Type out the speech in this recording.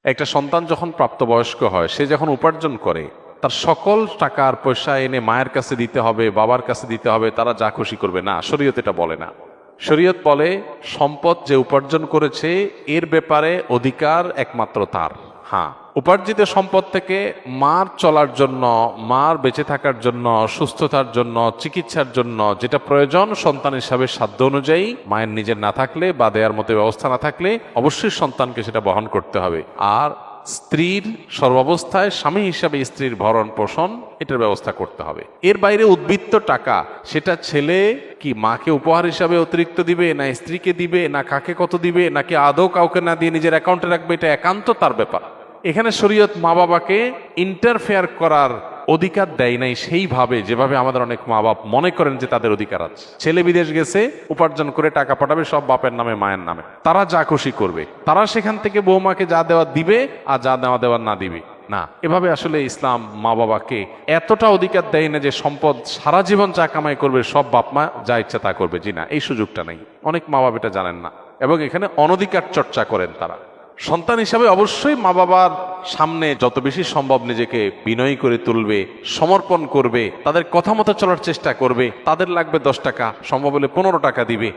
একটা সন্তান যখন প্রাপ্তবয়স্ক হয়, সে যখন উপার্জন করে, তার সকল টাকা আর পয়সা এনে মায়ের কাছে দিতে হবে, বাবার কাছে দিতে হবে, তারা যা খুশি করবে না। শরীয়ত এটা বলে না। শরীয়ত বলে সম্পদ যে উপার্জন করেছে এর ব্যাপারে অধিকার একমাত্র তার। হ্যাঁ, উপার্জিত সম্পদ থেকে মার চলার জন্য, মার বেঁচে থাকার জন্য, সুস্থতার জন্য, চিকিৎসার জন্য যেটা প্রয়োজন সন্তান হিসাবে সাধ্য অনুযায়ী, মায়ের নিজের না থাকলে বা দেওয়ার মতো ব্যবস্থা না থাকলে অবশ্যই সন্তানকে সেটা বহন করতে হবে। আর স্ত্রীর সর্বাবস্থায় স্বামী হিসাবে স্ত্রীর ভরণ পোষণ এটার ব্যবস্থা করতে হবে। এর বাইরে উদ্বৃত্ত টাকা সেটা ছেলে কি মাকে উপহার হিসাবে অতিরিক্ত দিবে, না স্ত্রীকে দিবে, না কাকে কত দিবে, নাকি আদৌ কাউকে না দিয়ে নিজের অ্যাকাউন্টে রাখবে, এটা একান্ত তার ব্যাপার। এখানে শরীয়ত মা বাবাকে ইন্টারফেয়ার করার অধিকার দেয় নাই সেইভাবে যেভাবে আমাদের অনেক মা বাপ মনে করেন যে তাদের অধিকার আছে। ছেলে বিদেশ গেছে, উপার্জন করে টাকা পাঠাবে সব বাপের নামে মায়ের নামে, তারা যা খুশি করবে, তারা সেখান থেকে বৌমাকে যা দেওয়া দিবে আর যা দেওয়া দেওয়ার না দিবে না। এভাবে আসলে ইসলাম মা বাবাকে এতটা অধিকার দেয় না যে সম্পদ সারা জীবন যা কামাই করবে সব বাপ মা যা ইচ্ছা তা করবে। জি না, এই সুযোগটা নেই। অনেক মা বাবা এটা জানেন না এবং এখানে অনধিকার চর্চা করেন তারা। সন্তান হিসাবে অবশ্যই মা বাবার সামনে যত বেশি সম্ভব নিজেকে বিনয়ী করে তুলবে, সমর্পণ করবে, তাদের কথা মতো চলার চেষ্টা করবে। তাদের লাগবে 10 টাকা, সম্ভব হলে 15 টাকা দিবে।